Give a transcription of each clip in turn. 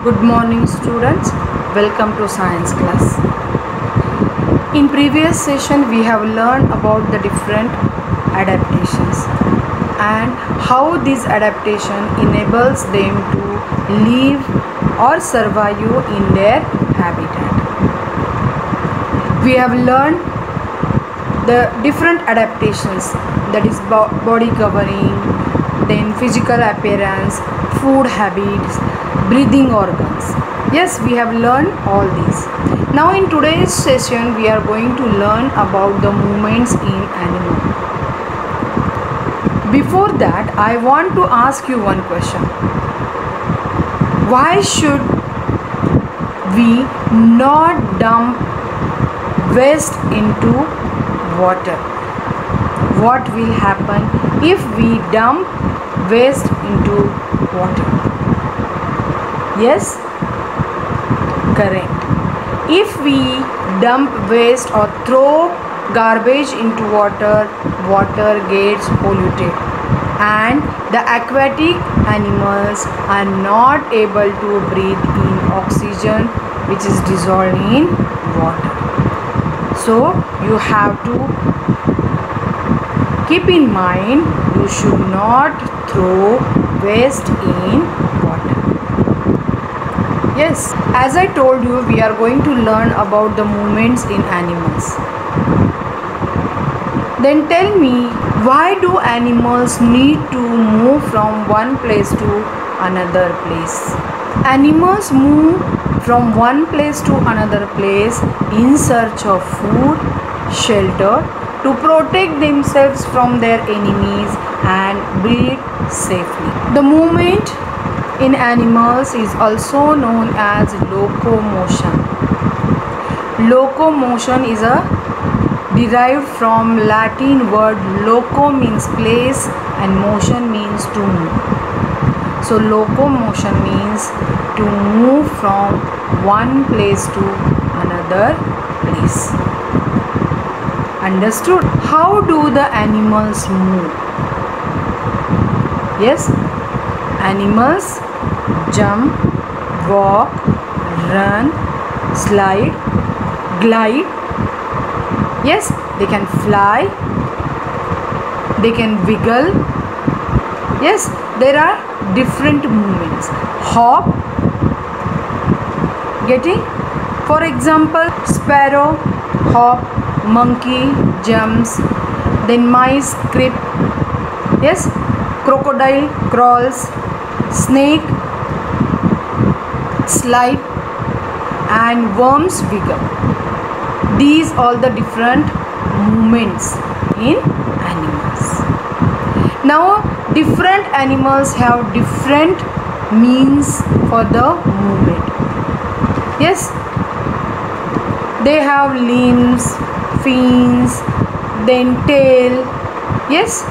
Good morning students, welcome to science class. In previous session we have learned about the different adaptations and how this adaptation enables them to live or survive in their habitat. We have learned the different adaptations, that is body covering, then physical appearance, food habits, breathing organs. Yes, we have learned all these. Now in today's session we are going to learn about the movements in animal. Before that, I want to ask you one question. Why should we not dump waste into water? What will happen if we dump waste into water? Yes, correct. If we dump waste or throw garbage into water, water gets polluted and the aquatic animals are not able to breathe in oxygen which is dissolved in water. So you have to keep in mind, you should not throw waste in water. Yes, as I told you, we are going to learn about the movements in animals. Then tell me, why do animals need to move from one place to another place? Animals move from one place to another place in search of food, shelter, to protect themselves from their enemies and breed safely. The movement in animals is also known as locomotion. Locomotion is derived from Latin word loco means place and motion means to move. So locomotion means to move from one place to another place. Understood? How do the animals move? Yes, animals jump, walk, run, slide, glide. Yes, they can fly, they can wiggle. Yes, there are different movements. Hop, getting? For example, sparrow, hop, monkey, jumps, then mice, creep. Yes, crocodile, crawls, snake, slide, and worms wiggle. These all the different movements in animals. Now different animals have different means for the movement. Yes, they have limbs, fins, then tail. Yes,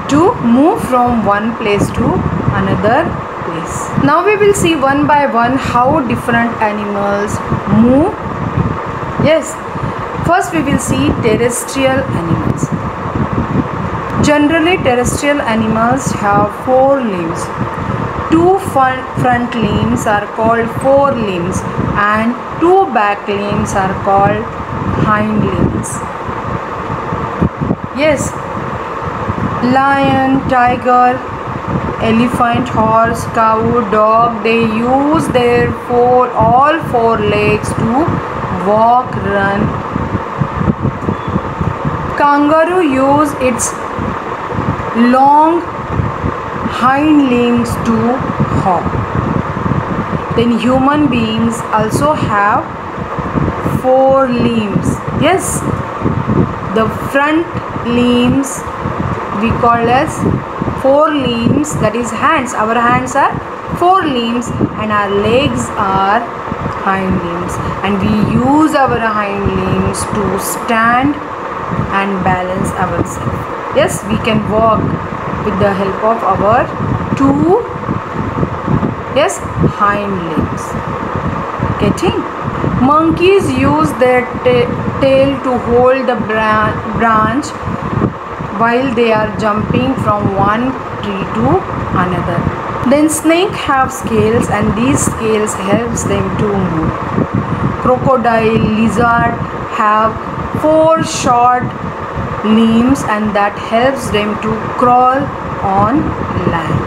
to move from one place to another place. Now we will see one by one how different animals move. Yes, first we will see terrestrial animals. Generally terrestrial animals have four limbs. Two front limbs are called forelimbs and two back limbs are called hind limbs. Yes, lion, tiger, elephant, horse, cow, dog, they use their all four legs to walk, run. Kangaroo use its long hind limbs to hop. Then human beings also have four limbs. Yes, the front limbs we call as four limbs, that is hands. Our hands are four limbs and our legs are hind limbs, and we use our hind limbs to stand and balance ourselves. Yes, we can walk with the help of our two hind limbs. Getting? Monkeys use their tail to hold the branch while they are jumping from one tree to another. Then snake have scales, and these scales helps them to move. Crocodile, lizard have 4 short limbs, and that helps them to crawl on land.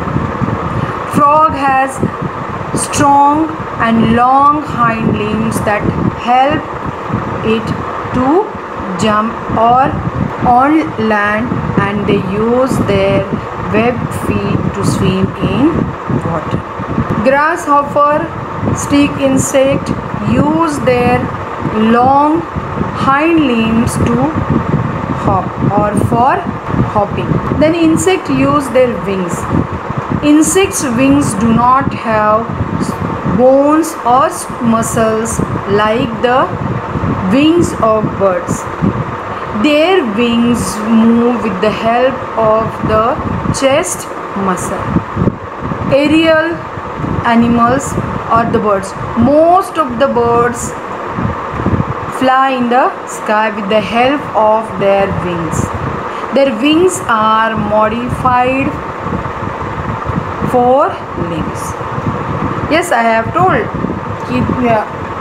Frog has strong and long hind limbs that help it to jump or on land, and they use their webbed feet to swim in water. Grasshopper, stick insect, use their long hind limbs to hop or for hopping. Then insect use their wings. Insects' wings do not have bones or muscles like the wings of birds. Their wings move with the help of the chest muscle. Aerial animals are the birds. Most of the birds fly in the sky with the help of their wings. Their wings are modified for limbs. Yes, I have told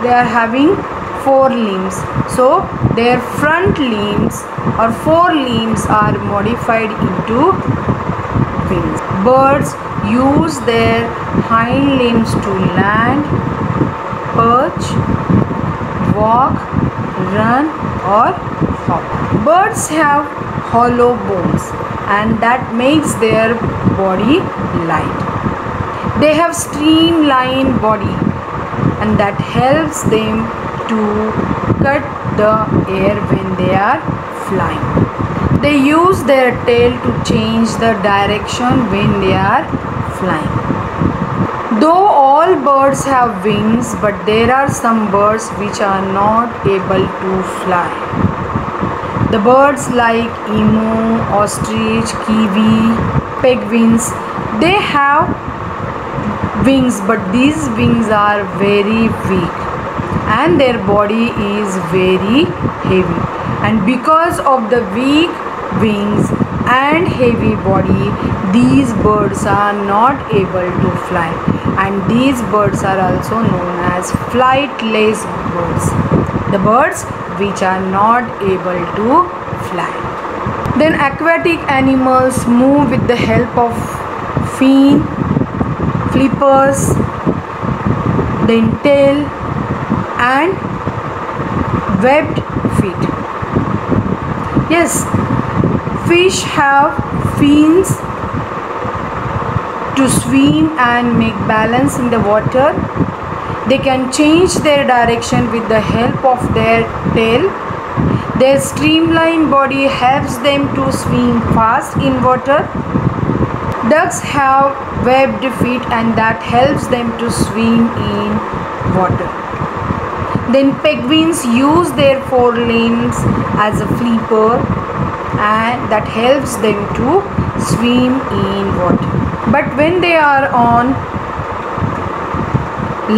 they are having 4 limbs. So their front limbs or 4 limbs are modified into wings. Birds use their hind limbs to land, perch, walk, run or hop. Birds have hollow bones, and that makes their body light. They have streamlined body, and that helps them to cut the air when they are flying. They use their tail to change the direction when they are flying. Though all birds have wings, but there are some birds which are not able to fly. The birds like emu, ostrich, kiwi, penguins, they have wings, but these wings are very weak and their body is very heavy. And because of the weak wings and heavy body, these birds are not able to fly, and these birds are also known as flightless birds, the birds which are not able to fly. Then aquatic animals move with the help of fin, flippers, then tail and webbed feet. Yes, fish have fins to swim and make balance in the water. They can change their direction with the help of their tail. Their streamlined body helps them to swim fast in water. Ducks have webbed feet, and that helps them to swim in water. Then penguins use their forelimbs as a flipper, and that helps them to swim in water. But when they are on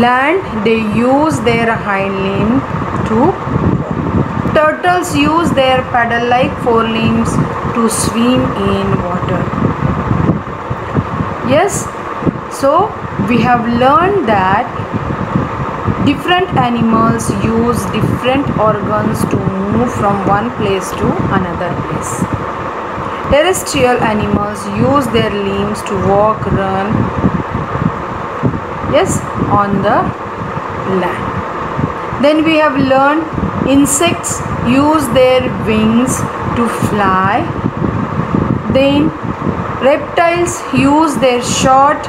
land, they use their hind limb to walk. Turtles use their paddle-like forelimbs to swim in water. Yes, so we have learned that different animals use different organs to move from one place to another place. Terrestrial animals use their limbs to walk, run, yes, on the land. Then we have learned insects use their wings to fly. Then reptiles use their short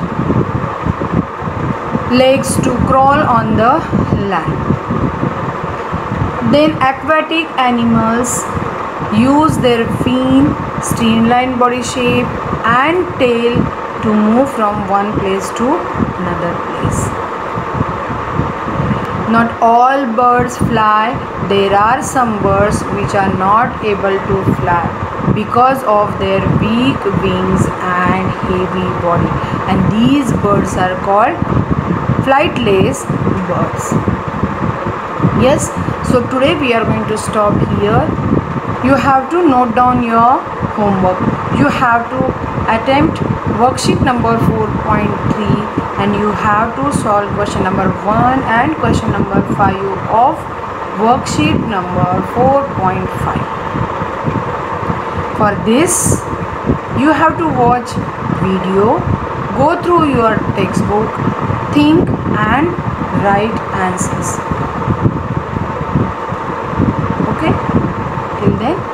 legs to crawl on the land. Then aquatic animals use their fin, streamlined body shape and tail to move from one place to another place. Not all birds fly. There are some birds which are not able to fly because of their weak wings and heavy body, and these birds are called flightless birds. Yes, so today we are going to stop here. You have to note down your homework. You have to attempt worksheet number 4.3, and you have to solve question number 1 and question number 5 of worksheet number 4.5. For this, you have to watch video, go through your textbook, think and write answers. Okay, till then